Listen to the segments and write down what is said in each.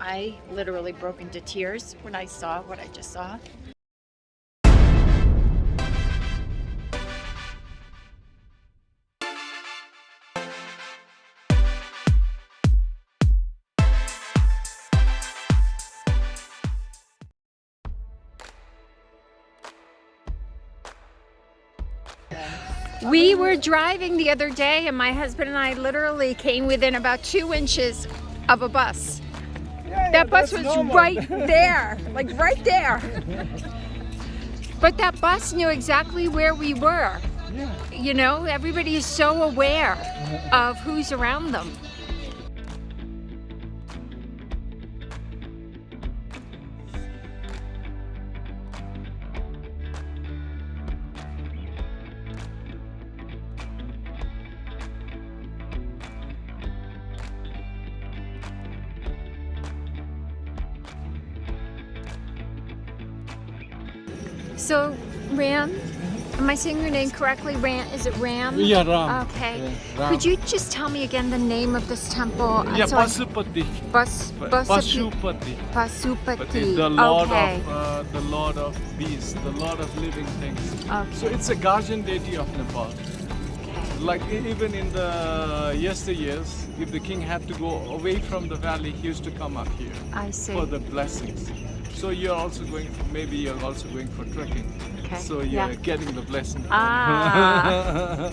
I literally broke into tears when I saw what I just saw. We were driving the other day and my husband and I literally came within about 2 inches of a bus. That bus was right there, like right there. But that bus knew exactly where we were. Yeah. You know, everybody is so aware of who's around them. So, Ram, am I saying your name correctly? Ram, is it Ram? Yeah, Ram. Okay. Yeah, Ram. Could you just tell me again the name of this temple? Yeah, So Pasupati. Pasupati. Pasupati, the Lord Okay. of the Lord of beasts, the Lord of living things. Okay. So it's a guardian deity of Nepal. Like even in the yesteryears, if the king had to go away from the valley, he used to come up here I see. for the blessings. So you're also going for, maybe you're also going for trekking. Okay. So you're Yeah. getting the blessing. Ah.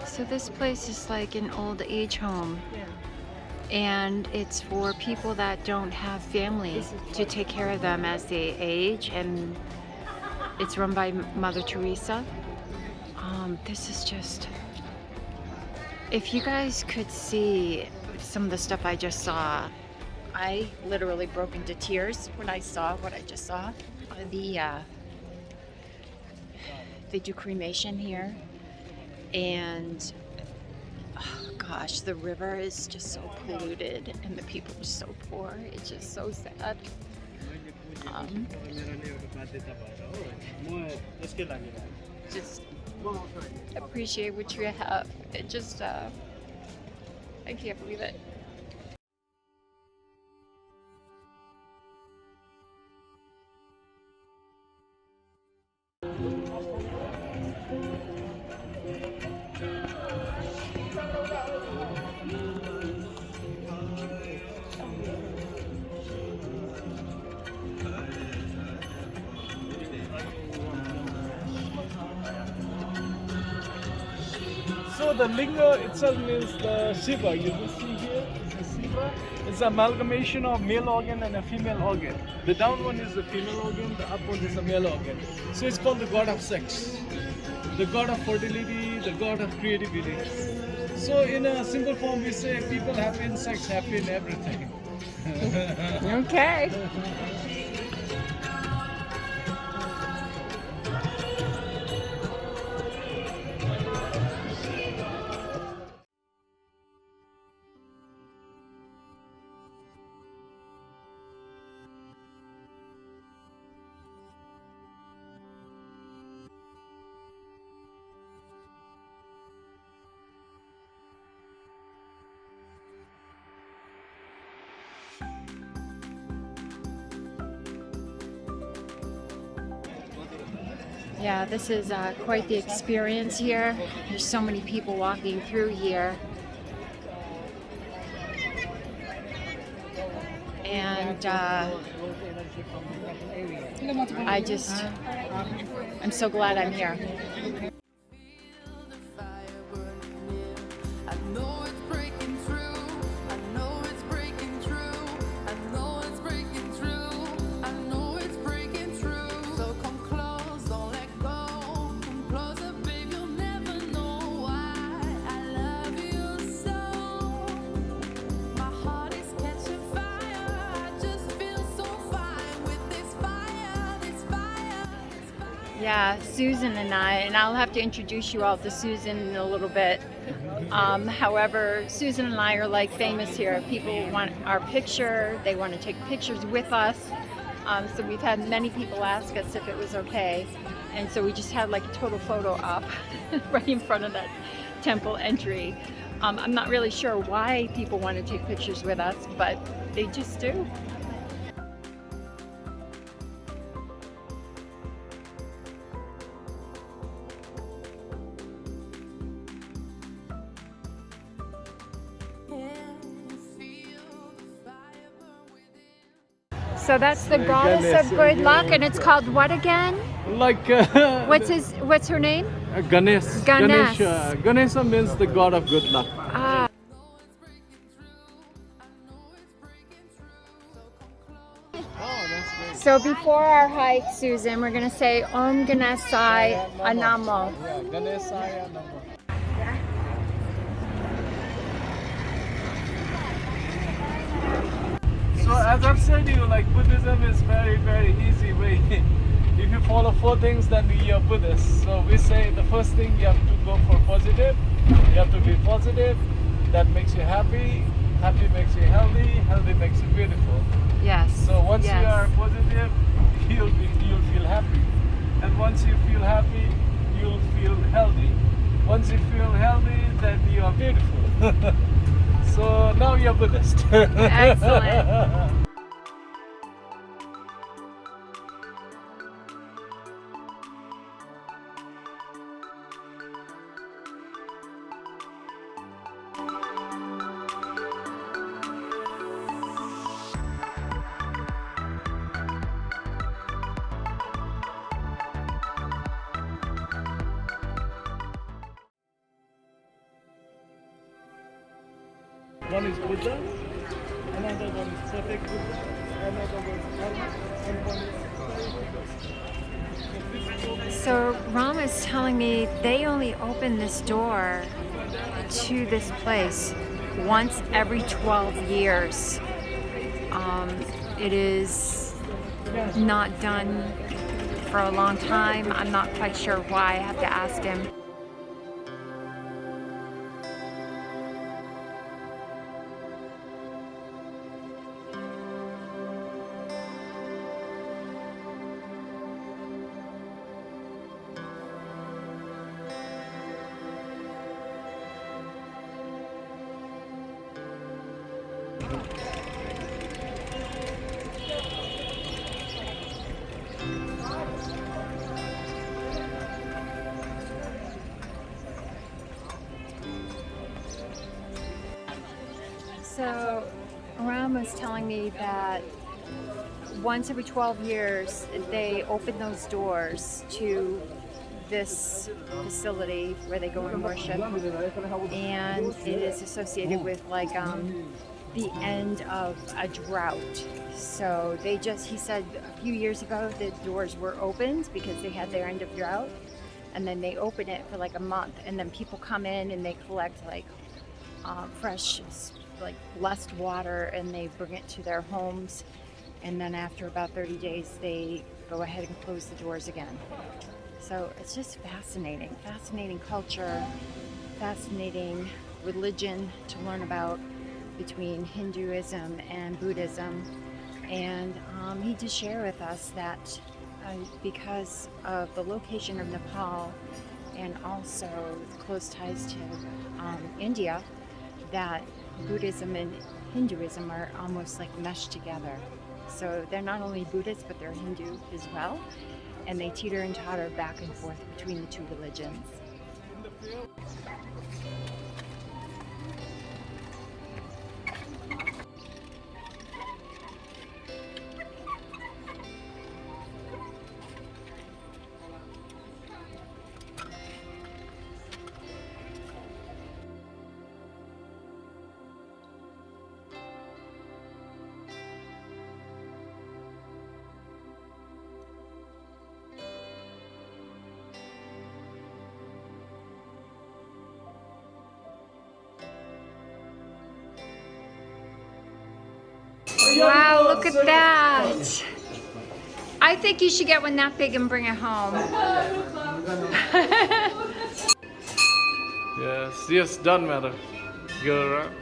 So this place is like an old age home. And it's for people that don't have family to take care of them as they age, and it's run by Mother Teresa. This is just, if you guys could see some of the stuff I just saw, I literally broke into tears when I saw what I just saw. They do cremation here, and oh gosh, the river is just so polluted and the people are so poor. It's just so sad. Just appreciate what you have. It just, I can't believe it. So the linga itself means the Shiva. You will see here is the Shiva. It's an amalgamation of male organ and a female organ. The down one is the female organ, the up one is the male organ. So it's called the god of sex, the god of fertility, the god of creativity. So in a simple form we say people happy in sex, happy in everything. Okay. Yeah, this is quite the experience here. There's so many people walking through here. And I'm so glad I'm here. Yeah, Susan and I'll have to introduce you all to Susan in a little bit. However, Susan and I are like famous here. People want our picture, they want to take pictures with us. So we've had many people ask us if it was okay. And so we just had like a total photo op right in front of that temple entry. I'm not really sure why people want to take pictures with us, but they just do. So that's the goddess of good luck, and it's called what again? Like What's her name? Ganesh. Ganesh. Ganesha means the god of good luck. Ah. Oh, that's great. So before our hike, Susan, we're gonna say Om Ganesai Anamo. Yeah, Ganesaya Namo. So as I've said to you, like Buddhism is very, very easy way. If you follow 4 things, then you're Buddhist. So we say the first thing, you have to go for positive. You have to be positive. That makes you happy. Happy makes you healthy. Healthy makes you beautiful. Yes. So once yes. you are positive, you'll feel happy. And once you feel happy, you'll feel healthy. Once you feel healthy, then you are beautiful. So now you're Buddhist. Excellent. One is Buddha, another one is perfect Buddha, another one is Dharma, and one is So Ram is telling me they only open this door to this place once every 12 years. It is not done for a long time. I'm not quite sure why. I have to ask him. So Ram was telling me that once every 12 years they open those doors to this facility where they go and worship, and it is associated with like the end of a drought. So he said a few years ago the doors were opened because they had their end of drought, and then they open it for like a month, and then people come in and they collect like fresh, like blessed water, and they bring it to their homes, and then after about 30 days they go ahead and close the doors again. So it's just fascinating culture, fascinating religion to learn about between Hinduism and Buddhism. And he did share with us that because of the location of Nepal and also close ties to India, that Buddhism and Hinduism are almost like meshed together. So they're not only Buddhist, but they're Hindu as well. and they teeter and totter back and forth between the two religions. Wow, look at that. I think you should get one that big and bring it home. Yes, doesn't matter. Go around.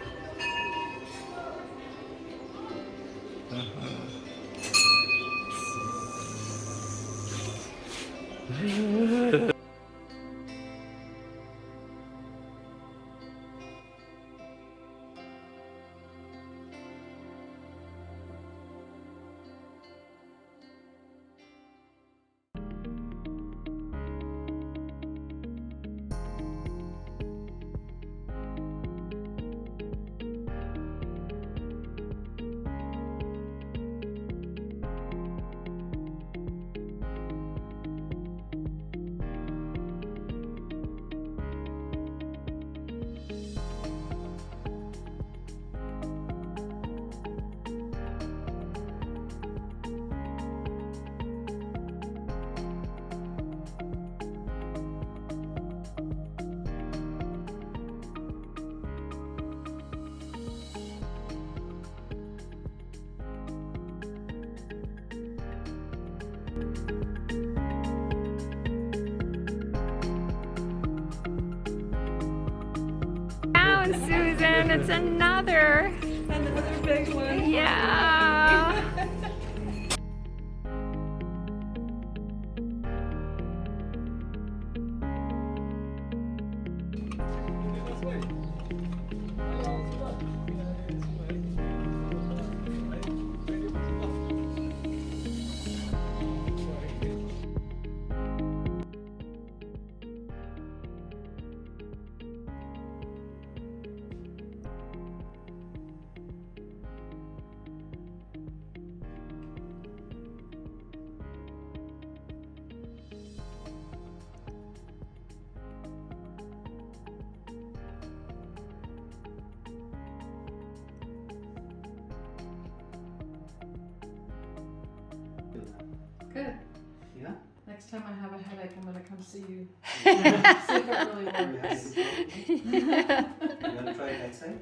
Down, Susan, it's another big one. Yeah. Good. Yeah? Next time I have a headache, I'm gonna come see you. See if it really works. You wanna try it next time?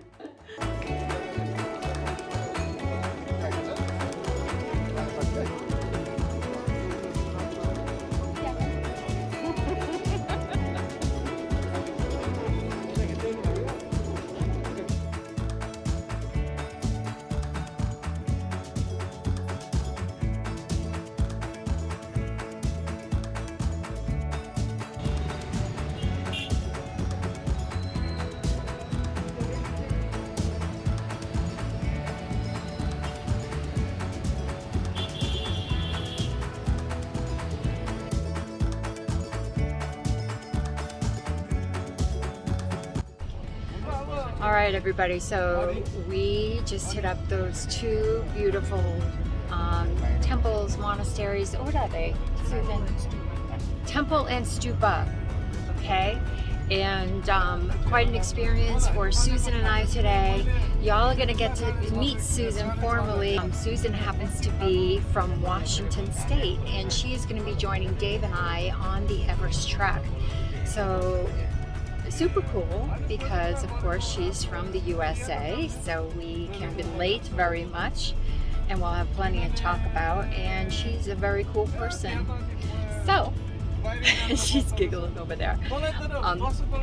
All right, everybody, so we just hit up those two beautiful temples, monasteries. What are they, Susan? Temple and stupa, okay? And quite an experience for Susan and I today. Y'all are gonna get to meet Susan formally. Susan happens to be from Washington State, and she is gonna be joining Dave and I on the Everest trek. So super cool, because of course she's from the USA, so we can relate very much, and we'll have plenty to talk about, and she's a very cool person. So she's giggling over there.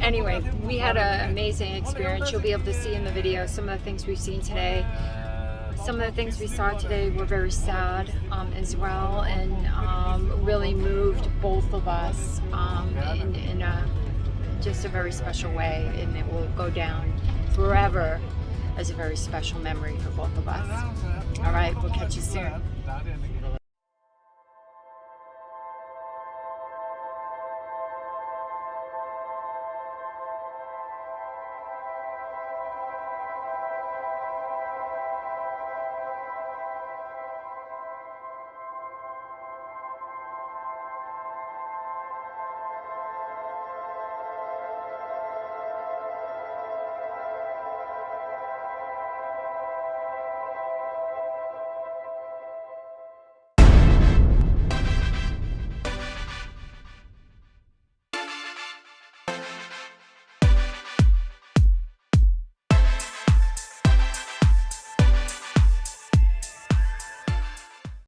Anyway, we had an amazing experience. You'll be able to see in the video some of the things we've seen today. Some of the things we saw today were very sad as well, and really moved both of us in just a very special way, and it will go down forever as a very special memory for both of us. All right, we'll catch you soon.